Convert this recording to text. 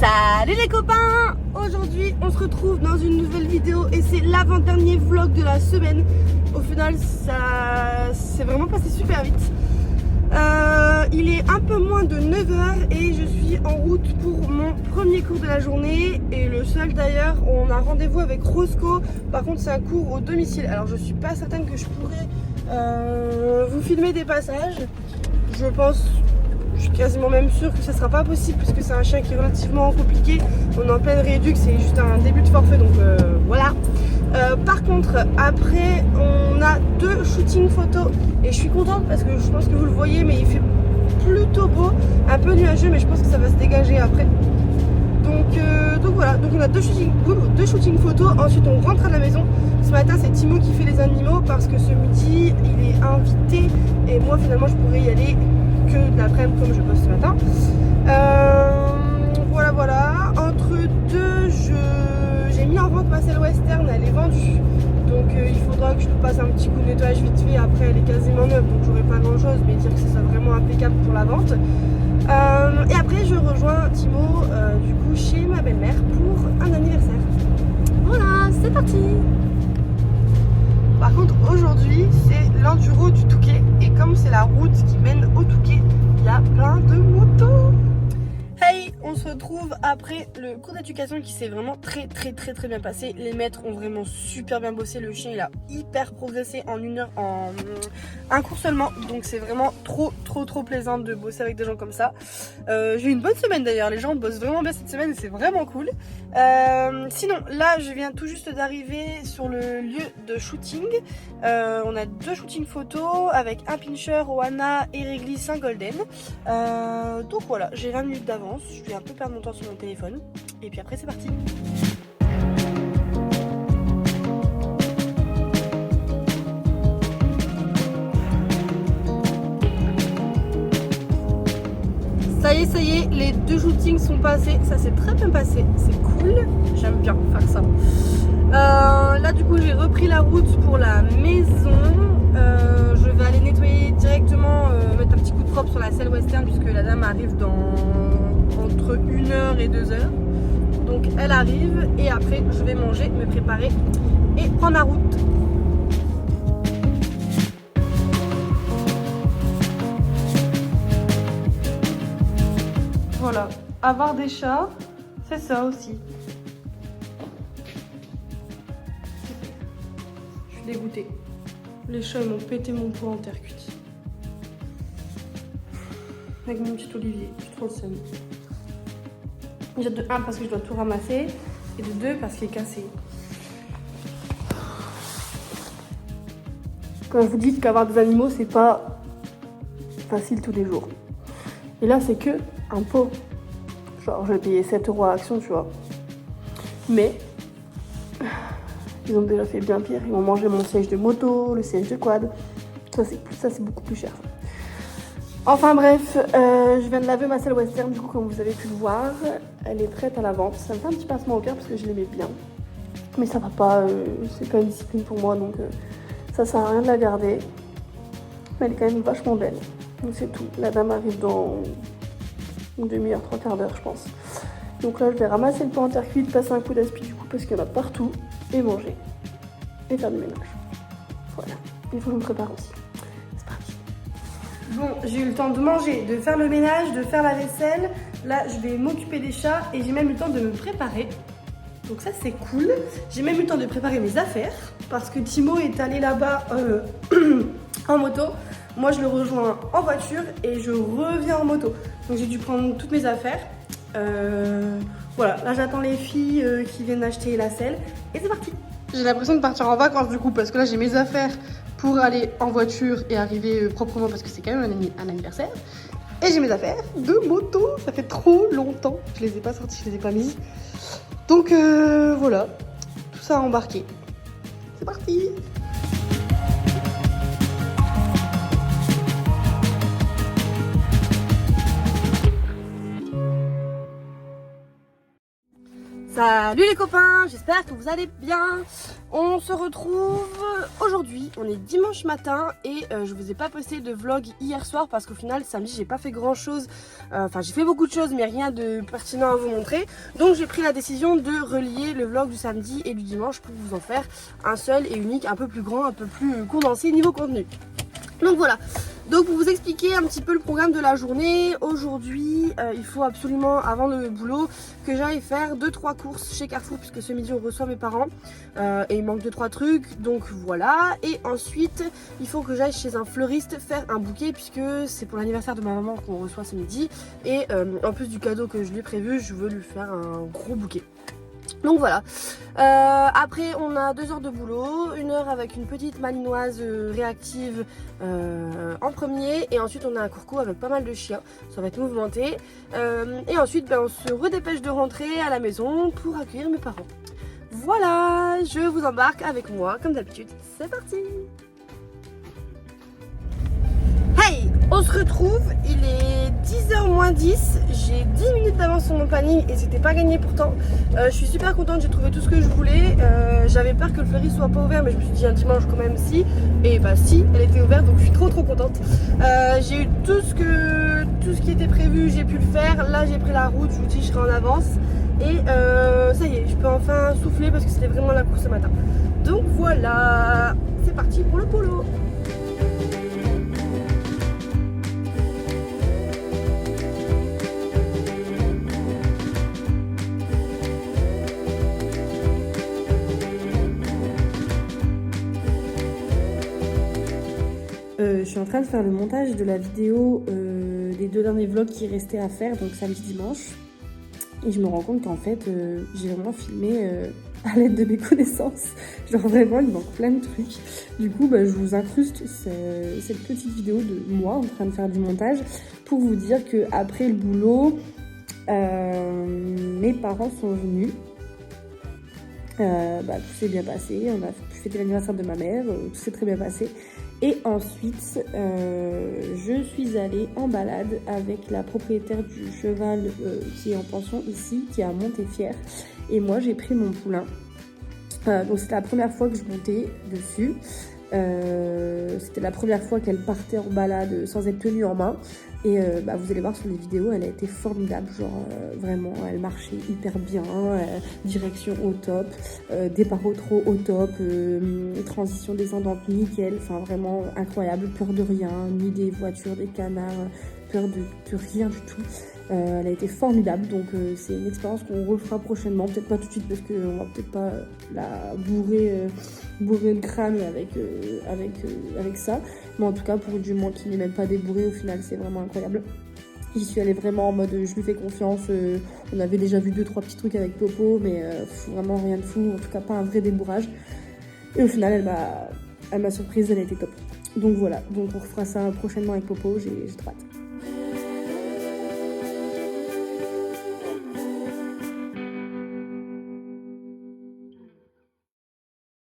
Salut les copains! Aujourd'hui on se retrouve dans une nouvelle vidéo et c'est l'avant-dernier vlog de la semaine. Au final ça s'est vraiment passé super vite. Il est un peu moins de 9h et je suis en route pour mon premier cours de la journée. Et le seul d'ailleurs, on a rendez-vous avec Roscoe. Par contre c'est un cours au domicile. Alors je suis pas certaine que je pourrais vous filmer des passages. Je suis quasiment même sûre que ça sera pas possible puisque c'est un chien qui est relativement compliqué. On est en pleine rééduque, c'est juste un début de forfait donc voilà. Par contre après on a 2 shootings photos et je suis contente parce que je pense que vous le voyez mais il fait plutôt beau, un peu nuageux mais je pense que ça va se dégager après. Donc voilà, donc on a 2 shootings photos, ensuite on rentre à la maison. Ce matin c'est Timo qui fait les animaux parce que ce midi il est invité et moi finalement je pourrais y aller que de l'après-midi comme je bosse ce matin. Voilà. Entre deux, j'ai mis en vente ma selle western, elle est vendue. Donc il faudra que je passe un petit coup de nettoyage vite fait. Après elle est quasiment neuve donc j'aurai pas grand chose, mais dire que ça soit vraiment impeccable pour la vente. Et après je rejoins Timo du coup chez ma belle-mère pour un anniversaire. Voilà, c'est parti. Par contre aujourd'hui c'est l'enduro du Touquet et comme c'est la route qui mène au Touquet, il y a plein de motos. Hey, on se retrouve après le cours d'éducation qui s'est vraiment très bien passé. Les maîtres ont vraiment super bien bossé. Le chien il a hyper progressé en 1 heure, en un cours seulement. Donc c'est vraiment trop plaisant de bosser avec des gens comme ça. J'ai eu une bonne semaine d'ailleurs. Les gens bossent vraiment bien cette semaine et c'est vraiment cool. Sinon là je viens tout juste d'arriver sur le lieu de shooting. On a 2 shootings photos avec un pincher, Oana et réglisse un golden. Donc voilà, j'ai 20 minutes d'avance. Je vais un peu perdre mon temps sur mon téléphone. Et puis après c'est parti. Ça y est, les 2 shootings sont passés. Ça s'est très bien passé. C'est cool. J'aime bien faire ça. Là du coup j'ai repris la route pour la maison. Je vais aller nettoyer directement, mettre un petit coup de propre sur la selle western puisque la dame arrive entre 1h et 2h. Donc elle arrive et après je vais manger, me préparer et prendre la route. Voilà, avoir des chats, c'est ça aussi. Je suis dégoûtée. Les chats ils m'ont pété mon pot en terre cuite. Avec mon petit Olivier, je suis trop seule. Déjà de 1 parce que je dois tout ramasser et de 2 parce qu'il est cassé. Quand vous dites qu'avoir des animaux c'est pas facile tous les jours. Et là c'est que un pot. Genre je vais payer 7 € à Action tu vois. Mais ils ont déjà fait bien pire. Ils ont mangé mon siège de moto, le siège de quad. Ça c'est beaucoup plus cher. Enfin bref, je viens de laver ma selle western du coup comme vous avez pu le voir. Elle est prête à la vente. Ça me fait un petit pincement au cœur parce que je l'aimais bien. Mais ça va pas, c'est pas une discipline pour moi donc ça sert à rien de la garder. Mais elle est quand même vachement belle. Donc c'est tout. La dame arrive dans une demi-heure, 3/4 d'heure je pense. Donc là je vais ramasser le pot en terre cuite, passer un coup d'aspi du coup parce qu'il y en a partout. Et manger. Et faire du ménage. Voilà. Il faut que je me prépare aussi. C'est parti. Bon, j'ai eu le temps de manger, de faire le ménage, de faire la vaisselle. Là, je vais m'occuper des chats et j'ai même eu le temps de me préparer. Donc ça, c'est cool. J'ai même eu le temps de préparer mes affaires parce que Timo est allé là-bas en moto. Moi, je le rejoins en voiture et je reviens en moto. Donc j'ai dû prendre toutes mes affaires. Voilà, là j'attends les filles qui viennent acheter la selle et c'est parti. J'ai l'impression de partir en vacances du coup parce que là j'ai mes affaires pour aller en voiture et arriver proprement parce que c'est quand même un anniversaire. Et j'ai mes affaires de moto, ça fait trop longtemps, je les ai pas sorties, je les ai pas mises. Donc voilà, tout ça embarqué. C'est parti. Salut les copains, j'espère que vous allez bien. On se retrouve aujourd'hui, on est dimanche matin et je vous ai pas posté de vlog hier soir parce qu'au final samedi j'ai pas fait grand chose. Enfin j'ai fait beaucoup de choses mais rien de pertinent à vous montrer. Donc j'ai pris la décision de relier le vlog du samedi et du dimanche pour vous en faire un seul et unique, un peu plus grand, un peu plus condensé niveau contenu. Donc voilà, donc pour vous expliquer un petit peu le programme de la journée, aujourd'hui il faut absolument avant le boulot que j'aille faire 2-3 courses chez Carrefour puisque ce midi on reçoit mes parents et il manque 2-3 trucs, donc voilà. Et ensuite il faut que j'aille chez un fleuriste faire un bouquet puisque c'est pour l'anniversaire de ma maman qu'on reçoit ce midi et en plus du cadeau que je lui ai prévu, je veux lui faire un gros bouquet. Donc voilà, après on a 2 heures de boulot, 1 heure avec une petite malinoise réactive en premier et ensuite on a un courco avec pas mal de chiens, ça va être mouvementé et ensuite on se redépêche de rentrer à la maison pour accueillir mes parents. Voilà, je vous embarque avec moi comme d'habitude, c'est parti. Hey, on se retrouve, il est 10h moins 10, j'ai 10 minutes d'avance sur mon planning et c'était pas gagné pourtant. Je suis super contente, j'ai trouvé tout ce que je voulais. J'avais peur que le fleuriste soit pas ouvert mais je me suis dit un dimanche quand même si. Et bah si, elle était ouverte donc je suis trop contente. J'ai eu tout ce qui était prévu, j'ai pu le faire. Là j'ai pris la route, je vous dis je serai en avance. Et ça y est, je peux enfin souffler parce que c'était vraiment la course ce matin. Donc voilà, c'est parti pour le polo. Je suis en train de faire le montage de la vidéo des 2 derniers vlogs qui restaient à faire, donc samedi dimanche. Et je me rends compte qu'en fait, j'ai vraiment filmé à l'aide de mes connaissances. Genre vraiment, il manque plein de trucs. Du coup, je vous incruste cette petite vidéo de moi en train de faire du montage pour vous dire qu'après le boulot, mes parents sont venus. Tout s'est bien passé, on a pu fêter l'anniversaire de ma mère, tout s'est très bien passé. Et ensuite, je suis allée en balade avec la propriétaire du cheval qui est en pension ici, qui est à Montéfière. Et moi, j'ai pris mon poulain. Donc c'était la première fois que je montais dessus. C'était la première fois qu'elle partait en balade sans être tenue en main. Et vous allez voir sur les vidéos, elle a été formidable, genre vraiment, elle marchait hyper bien, direction au top, départ au trot au top, transition descendante nickel, enfin vraiment incroyable, peur de rien, ni des voitures, des canards, peur de rien du tout. Elle a été formidable, donc c'est une expérience qu'on refera prochainement, peut-être pas tout de suite parce qu'on va peut-être pas la bourrer le crâne avec ça, mais en tout cas pour du moins qui n'est même pas débourré, au final c'est vraiment incroyable. J'y suis allée vraiment en mode je lui fais confiance, on avait déjà vu 2-3 petits trucs avec Popo, mais vraiment rien de fou, en tout cas pas un vrai débourrage. Et au final elle m'a surprise, elle a été top. Donc voilà, donc on refera ça prochainement avec Popo, j'ai trop hâte.